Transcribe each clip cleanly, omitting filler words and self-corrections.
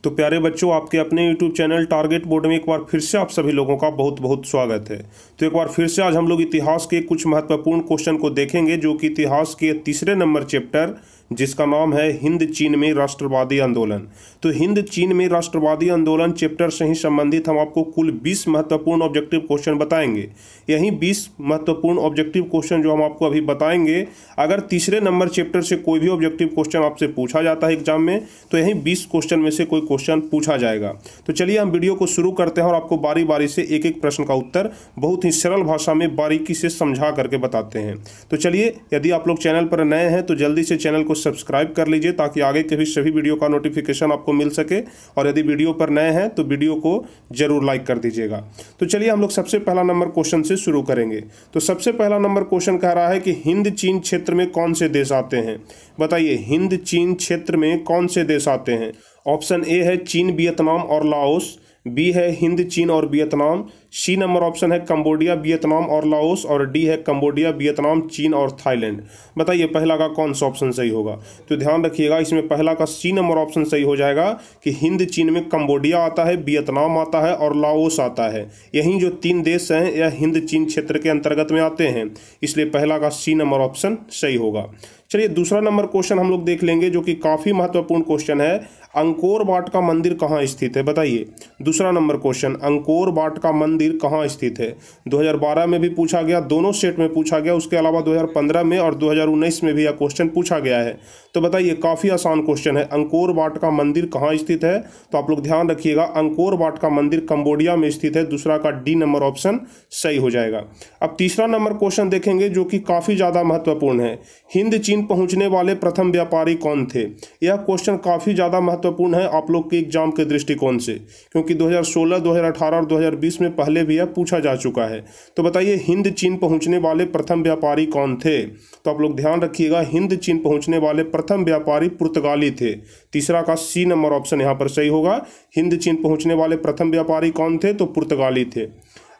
तो प्यारे बच्चों, आपके अपने YouTube चैनल टारगेट बोर्ड में एक बार फिर से आप सभी लोगों का बहुत बहुत स्वागत है। तो एक बार फिर से आज हम लोग इतिहास के कुछ महत्वपूर्ण क्वेश्चन को देखेंगे, जो कि इतिहास के तीसरे नंबर चैप्टर जिसका नाम है हिंद चीन में राष्ट्रवादी आंदोलन। तो हिंद चीन में राष्ट्रवादी आंदोलन चैप्टर से ही संबंधित हम आपको कुल 20 महत्वपूर्ण ऑब्जेक्टिव क्वेश्चन बताएंगे। यही 20 महत्वपूर्ण ऑब्जेक्टिव क्वेश्चन जो हम आपको अभी बताएंगे, अगर तीसरे नंबर चैप्टर से कोई भी ऑब्जेक्टिव क्वेश्चन आपसे पूछा जाता है एग्जाम में, तो यही 20 क्वेश्चन में से कोई क्वेश्चन पूछा जाएगा। तो चलिए हम वीडियो को शुरू करते हैं और आपको बारी बारी से एक एक प्रश्न का उत्तर बहुत ही सरल भाषा में बारीकी से समझा करके बताते हैं। तो चलिए, यदि आप लोग चैनल पर नए हैं तो जल्दी से चैनल को सब्सक्राइब कर लीजिए, ताकि आगे के भी सभी वीडियो का नोटिफिकेशन आपको मिल सके। और यदि वीडियो पर नए हैं तो वीडियो को जरूर लाइक कर दीजिएगा। तो चलिए हम लोग सबसे पहला नंबर क्वेश्चन से शुरू करेंगे। तो सबसे पहला नंबर क्वेश्चन कह रहा है कि हिंद चीन क्षेत्र में कौन से देश आते हैं? बताइए, हिंद चीन क्षेत्र में कौन से देश आते हैं? ऑप्शन ए है चीन, वियतनाम और लाओस, बी है हिंद, चीन और वियतनाम, सी नंबर ऑप्शन है कंबोडिया, वियतनाम और लाओस, और डी है कंबोडिया, वियतनाम, चीन और थाईलैंड। बताइए पहला का कौन सा ऑप्शन सही होगा? तो ध्यान रखिएगा, इसमें पहला का सी नंबर ऑप्शन सही हो जाएगा कि हिंद चीन में कंबोडिया आता है, वियतनाम आता है और लाओस आता है। यही जो 3 देश हैं यह हिंद चीन क्षेत्र के अंतर्गत में आते हैं, इसलिए पहला का सी नंबर ऑप्शन सही होगा। चलिए दूसरा नंबर क्वेश्चन हम लोग देख लेंगे, जो कि काफ़ी महत्वपूर्ण क्वेश्चन है। अंकोर वाट का मंदिर कहाँ स्थित है? बताइए दूसरा नंबर क्वेश्चन, अंकोर वाट का मंदिर कहाँ स्थित है? 2012 में भी पूछा गया, दोनों सेट में पूछा गया, उसके अलावा 2015 में और 2019 में भी यह क्वेश्चन पूछा गया है। तो बताइए, काफ़ी आसान क्वेश्चन है, अंकोर वाट का मंदिर कहाँ स्थित है? तो आप लोग ध्यान रखिएगा, अंकोर वाट का मंदिर कंबोडिया में स्थित है। दूसरा का डी नंबर ऑप्शन सही हो जाएगा। अब तीसरा नंबर क्वेश्चन देखेंगे, जो कि काफ़ी ज़्यादा महत्वपूर्ण है। हिंद चीन पहुंचने वाले प्रथम व्यापारी कौन थे? यह क्वेश्चन काफ़ी ज़्यादा महत्वपूर्ण है आप लोग के एग्जाम के दृष्टिकोण से, क्योंकि 2016, 2018 और 2020 में पहले भी यह पूछा जा चुका है। तो बताइए, हिंद चीन पहुंचने वाले प्रथम व्यापारी कौन थे? तो आप लोग ध्यान रखिएगा, हिंद चीन पहुंचने वाले प्रथम व्यापारी पुर्तगाली थे। तीसरा का सी नंबर ऑप्शन यहाँ पर सही होगा। हिंद चीन पहुंचने वाले प्रथम व्यापारी कौन थे? तो पुर्तगाली थे।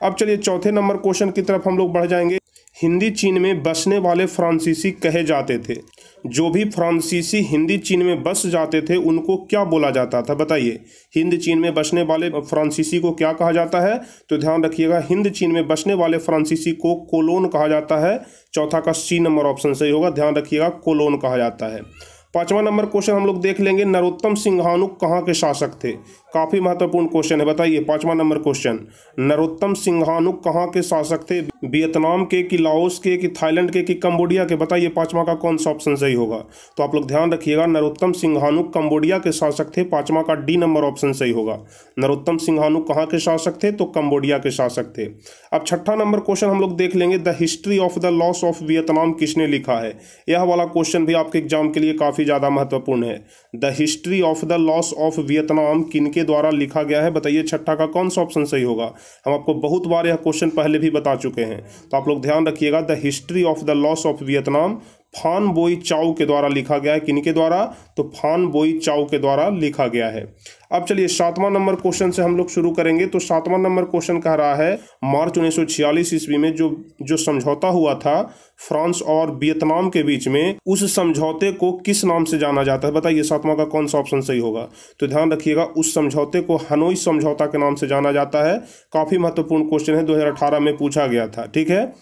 अब चलिए चौथे नंबर क्वेश्चन की तरफ हम लोग बढ़ जाएंगे। हिंदी चीन में बसने वाले फ्रांसीसी कहे जाते थे। जो भी फ्रांसीसी हिंदी चीन में बस जाते थे उनको क्या बोला जाता था? बताइए, हिंद चीन में बसने वाले फ्रांसीसी को क्या कहा जाता है? तो ध्यान रखिएगा, हिंद चीन में बसने वाले फ्रांसीसी को कोलोन कहा जाता है। चौथा का सी नंबर ऑप्शन सही होगा, ध्यान रखिएगा, कोलोन कहा जाता है। पांचवा नंबर क्वेश्चन हम लोग देख लेंगे, नरोत्तम सिंहानुक कहाँ के शासक थे? काफ़ी महत्वपूर्ण क्वेश्चन है। बताइए पांचवा नंबर क्वेश्चन, नरोत्तम सिंहानुक कहाँ के शासक थे? वियतनाम के, कि लाओस के, कि थाईलैंड के, कि कंबोडिया के? बताइए पांचवा का कौन सा ऑप्शन सही होगा? तो आप लोग ध्यान रखिएगा, नरोत्तम सिंहानुक कंबोडिया के शासक थे। पांचवा का डी नंबर ऑप्शन सही होगा। नरोत्तम सिंहानुक कहाँ के शासक थे? तो कंबोडिया के शासक थे। अब छठा नंबर क्वेश्चन हम लोग देख लेंगे, the history of the loss of Vietnam किसने लिखा है? यह वाला क्वेश्चन भी आपके एग्जाम के लिए काफ़ी ज़्यादा महत्वपूर्ण है। The history of the loss of Vietnam किनके द्वारा लिखा गया है? बताइए छठा का कौन सा ऑप्शन सही होगा? हम आपको बहुत बार यह क्वेश्चन पहले भी बता चुके हैं, तो आप लोग ध्यान रखिएगा, the history of the loss of Vietnam फान बोई चाउ के द्वारा लिखा गया है। किनके द्वारा? तो फान बोई चाउ के द्वारा लिखा गया है। अब चलिए सातवां नंबर क्वेश्चन से हम लोग शुरू करेंगे। तो सातवां नंबर क्वेश्चन कह रहा है, मार्च 1946 ईस्वी में जो समझौता हुआ था फ्रांस और वियतनाम के बीच में, उस समझौते को किस नाम से जाना जाता है? बताइए सातवां का कौन सा ऑप्शन सही होगा? तो ध्यान रखिएगा, उस समझौते को हनोई समझौता के नाम से जाना जाता है। काफ़ी महत्वपूर्ण क्वेश्चन है, 2018 में पूछा गया था। ठीक है,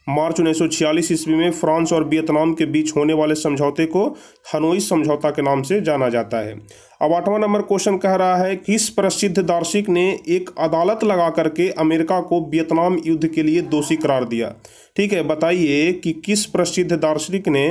मार्च 1946 ईस्वी में फ्रांस और वियतनाम के बीच होने वाले समझौते को हनोई समझौता के नाम से जाना जाता है। अब आठवां नंबर क्वेश्चन कह रहा है, किस प्रसिद्ध दार्शनिक ने एक अदालत लगा करके अमेरिका को वियतनाम युद्ध के लिए दोषी करार दिया? ठीक है, बताइए कि किस प्रसिद्ध दार्शनिक ने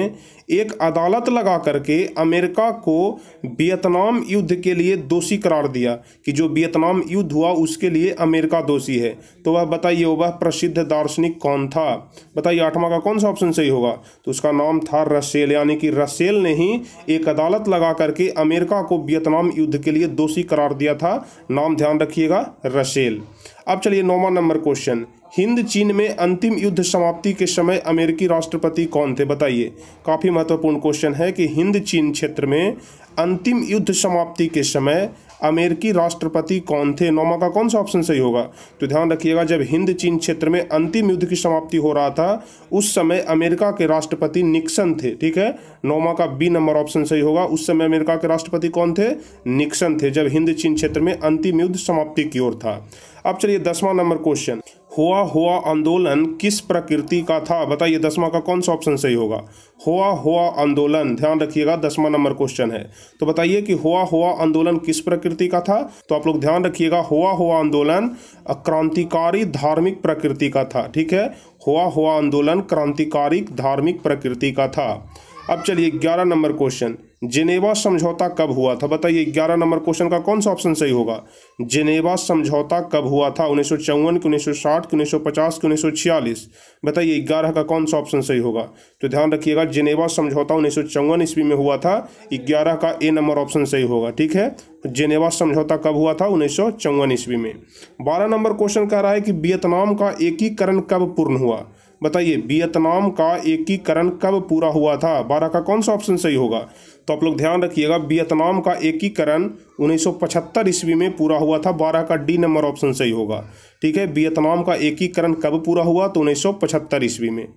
एक अदालत लगा करके अमेरिका को वियतनाम युद्ध के लिए दोषी करार दिया, कि जो वियतनाम युद्ध हुआ उसके लिए अमेरिका दोषी है। तो वह बताइए, वह प्रसिद्ध दार्शनिक कौन था? बताइए आठवां का कौन सा ऑप्शन सही होगा? तो उसका नाम था रसेल, यानी कि रसेल ने ही एक अदालत लगा करके अमेरिका को वियतनाम युद्ध के लिए दोषी करार दिया था। नाम ध्यान रखिएगा, रसेल। अब चलिए नौवां नंबर क्वेश्चन, हिंद चीन में अंतिम युद्ध समाप्ति के समय अमेरिकी राष्ट्रपति कौन थे? बताइए, काफ़ी महत्वपूर्ण क्वेश्चन है कि हिंद चीन क्षेत्र में अंतिम युद्ध समाप्ति के समय अमेरिकी राष्ट्रपति कौन थे? 9वां का कौन सा ऑप्शन सही होगा? तो ध्यान रखिएगा, जब हिंद चीन क्षेत्र में अंतिम युद्ध की समाप्ति हो रहा था उस समय अमेरिका के राष्ट्रपति निक्सन थे। ठीक है, 9वां का बी नंबर ऑप्शन सही होगा। उस समय अमेरिका के राष्ट्रपति कौन थे? निक्सन थे, जब हिंद चीन क्षेत्र में अंतिम युद्ध समाप्ति की ओर था। अब चलिए 10वां नंबर क्वेश्चन, हुआ आंदोलन किस प्रकृति का था? बताइए 10वां का कौन सा ऑप्शन सही होगा? हुआ आंदोलन, ध्यान रखिएगा 10वां नंबर क्वेश्चन है। तो बताइए कि हुआ आंदोलन किस प्रकृति का था? तो आप लोग ध्यान रखिएगा, हुआ आंदोलन क्रांतिकारी धार्मिक प्रकृति का था। ठीक है, हुआ आंदोलन क्रांतिकारी धार्मिक प्रकृति का था। अब चलिए 11 नंबर क्वेश्चन, जिनेवा समझौता कब हुआ था? बताइए 11 नंबर क्वेश्चन का कौन सा ऑप्शन सही होगा? जिनेवा समझौता कब हुआ था? 1954 कि 1960 कि 1950 कि 1946? बताइए 11 का कौन सा ऑप्शन सही होगा? तो ध्यान रखिएगा, जिनेवा समझौता 1954 ईस्वी में हुआ था। 11 का ए नंबर ऑप्शन सही होगा। ठीक है, जिनेवा समझौता कब हुआ था? 1954 ईस्वी में। 12 नंबर क्वेश्चन कह रहा है कि वियतनाम का एकीकरण कब पूर्ण हुआ? बताइए वियतनाम का एकीकरण कब पूरा हुआ था? 12 का कौन सा ऑप्शन सही होगा? तो आप लोग ध्यान रखिएगा, वियतनाम का एकीकरण 1975 ईस्वी में पूरा हुआ था। 12 का डी नंबर ऑप्शन सही होगा। ठीक है, वियतनाम का एकीकरण कब पूरा हुआ? तो 1975 ईस्वी में।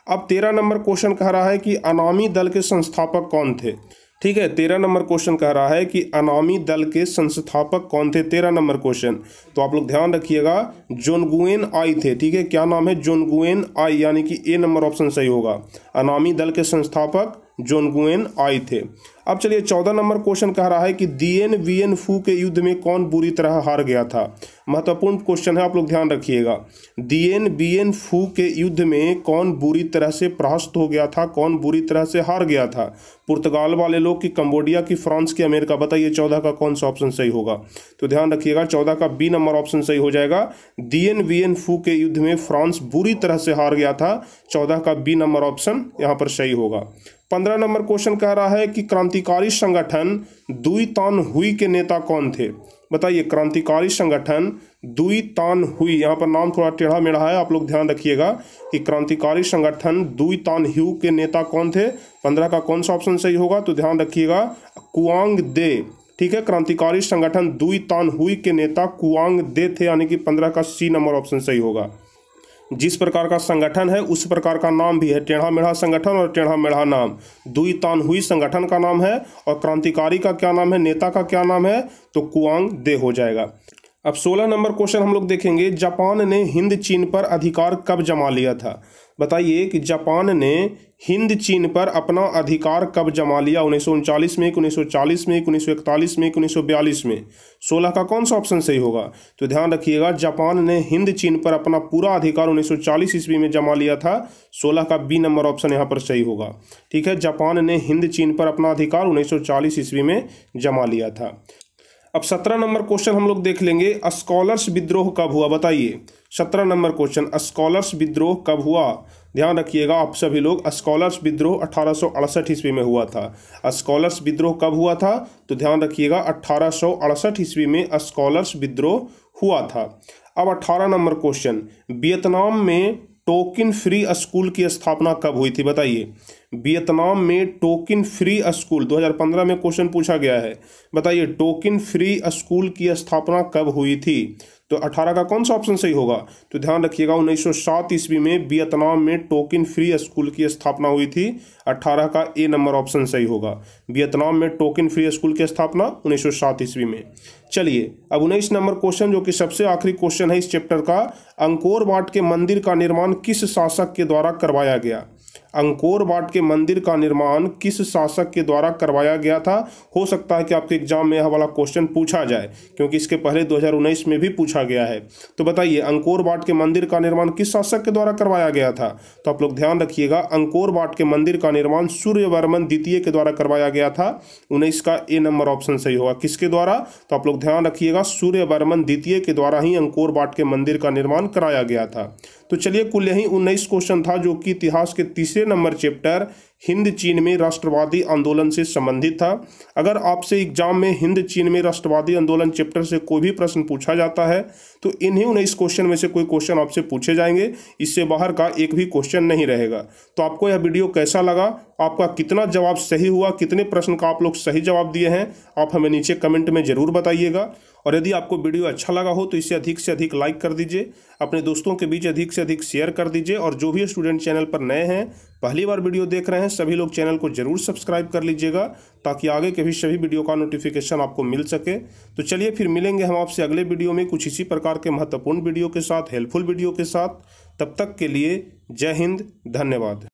अब 13 नंबर क्वेश्चन कह रहा है कि अनामी दल के संस्थापक कौन थे? ठीक है, 13 नंबर क्वेश्चन कह रहा है कि अनामी दल के संस्थापक कौन थे? 13 नंबर क्वेश्चन। तो आप लोग ध्यान रखिएगा, जोनगुएन आई थे। ठीक है, क्या नाम है? जोनगुएन आई, यानी कि ए नंबर ऑप्शन सही होगा। अनामी दल के संस्थापक जोनगुएन आई थे। अब चलिए 14 नंबर क्वेश्चन कह रहा है कि दिएन वियन फू के युद्ध में कौन बुरी तरह हार गया था? महत्वपूर्ण क्वेश्चन है, आप लोग ध्यान रखिएगा। दिएन वियन फू के युद्ध में कौन बुरी तरह से परास्त हो गया था? कौन बुरी तरह से हार गया था? पुर्तगाल वाले लोग, की कंबोडिया, की फ्रांस, की अमेरिका? बताइए 14 का कौन सा ऑप्शन सही होगा? तो ध्यान रखिएगा, 14 का बी नंबर ऑप्शन सही हो जाएगा। दिएन वियन फू के युद्ध में फ्रांस बुरी तरह से हार गया था। 14 का बी नंबर ऑप्शन यहाँ पर सही होगा। 15 नंबर क्वेश्चन कह रहा है कि क्रांतिकारी संगठन दुई तान हुई के नेता कौन थे? बताइए क्रांतिकारी संगठन दुई तान हुई, यहाँ पर नाम थोड़ा टेढ़ा मेढ़ा है, आप लोग ध्यान रखिएगा कि क्रांतिकारी संगठन दुई तान ह्यू के नेता कौन थे? 15 का कौन सा ऑप्शन सही होगा? तो ध्यान रखिएगा, कुआंग दे। ठीक है, क्रांतिकारी संगठन दुई तान हुई के नेता कुआंग दे थे, यानी कि 15 का सी नंबर ऑप्शन सही होगा। जिस प्रकार का संगठन है उस प्रकार का नाम भी है, टेढ़ा मेढ़ा संगठन और टेढ़ा मेढ़ा नाम। दुई तान हुई संगठन का नाम है और क्रांतिकारी का क्या नाम है, नेता का क्या नाम है? तो कुआंग दे हो जाएगा। अब 16 नंबर क्वेश्चन हम लोग देखेंगे, जापान ने हिंद चीन पर अधिकार कब जमा लिया था? बताइए कि जापान ने हिंद चीन पर अपना अधिकार कब जमा लिया? 1939 में, 1940 में, 1941 में, 1942 में? 16 का कौन सा ऑप्शन सही होगा? तो ध्यान रखिएगा, जापान ने हिंद चीन पर अपना पूरा अधिकार 1940 ईस्वी में जमा लिया था। 16 का बी नंबर ऑप्शन यहाँ पर सही होगा। ठीक है, जापान ने हिंद चीन पर अपना अधिकार 1940 ईस्वी में जमा लिया था। अब 17 नंबर क्वेश्चन हम लोग देख लेंगे, स्कॉलर्स विद्रोह कब हुआ? बताइए 17 नंबर क्वेश्चन, स्कॉलर्स विद्रोह कब हुआ? ध्यान रखिएगा आप सभी लोग, स्कॉलर्स विद्रोह 1868 ईस्वी में हुआ था। स्कॉलर्स विद्रोह कब हुआ था? तो ध्यान रखिएगा 1868 ईस्वी में स्कॉलर्स विद्रोह हुआ था। अब 18 नंबर क्वेश्चन, वियतनाम में टोकन फ्री स्कूल की स्थापना कब हुई थी? बताइए वियतनाम में टोकन फ्री स्कूल 2015 में क्वेश्चन पूछा गया है। बताइए टोकन फ्री स्कूल की स्थापना कब हुई थी? तो 18 का कौन सा ऑप्शन सही होगा? तो ध्यान रखिएगा 1907 ईस्वी में वियतनाम में टोकन फ्री स्कूल की स्थापना हुई थी। 18 का ए नंबर ऑप्शन सही होगा। वियतनाम में टोकन फ्री स्कूल की स्थापना 1907 ईस्वी में। चलिए अब 19 नंबर क्वेश्चन, जो कि सबसे आखिरी क्वेश्चन है इस चैप्टर का, अंकोर वाट के मंदिर का निर्माण किस शासक के द्वारा करवाया गया? अंकोर वाट के मंदिर का निर्माण किस शासक के द्वारा करवाया गया था? हो सकता है कि आपके एग्जाम में यह वाला क्वेश्चन पूछा जाए, क्योंकि इसके पहले 2019 में भी पूछा गया है। तो बताइए अंकोर वाट के मंदिर का निर्माण किस शासक के द्वारा करवाया गया था? तो आप लोग ध्यान रखिएगा, अंकोर वाट के मंदिर का निर्माण सूर्यवर्मन द्वितीय के द्वारा करवाया गया था। 19 का ए नंबर ऑप्शन सही होगा। किसके द्वारा? तो आप लोग ध्यान रखिएगा, सूर्यवर्मन द्वितीय के द्वारा ही अंकोर वाट के मंदिर का निर्माण कराया गया था। तो चलिए कुल यही 19 क्वेश्चन था, जो कि इतिहास के तीसरे नंबर चैप्टर हिंद चीन में राष्ट्रवादी आंदोलन से संबंधित था। अगर आपसे एग्जाम में हिंद चीन में राष्ट्रवादी आंदोलन चैप्टर से कोई भी प्रश्न पूछा जाता है तो इन्हीं 19 क्वेश्चन में से कोई क्वेश्चन आपसे पूछे जाएंगे, इससे बाहर का एक भी क्वेश्चन नहीं रहेगा। तो आपको यह वीडियो कैसा लगा, आपका कितना जवाब सही हुआ, कितने प्रश्न का आप लोग सही जवाब दिए हैं, आप हमें नीचे कमेंट में जरूर बताइएगा। और यदि आपको वीडियो अच्छा लगा हो तो इसे अधिक से अधिक लाइक कर दीजिए, अपने दोस्तों के बीच अधिक से अधिक शेयर कर दीजिए। और जो भी स्टूडेंट चैनल पर नए हैं, पहली बार वीडियो देख रहे हैं, सभी लोग चैनल को जरूर सब्सक्राइब कर लीजिएगा ताकि आगे के भी सभी वीडियो का नोटिफिकेशन आपको मिल सके। तो चलिए फिर मिलेंगे हम आपसे अगले वीडियो में कुछ इसी प्रकार के महत्वपूर्ण वीडियो के साथ, हेल्पफुल वीडियो के साथ। तब तक के लिए जय हिंद, धन्यवाद।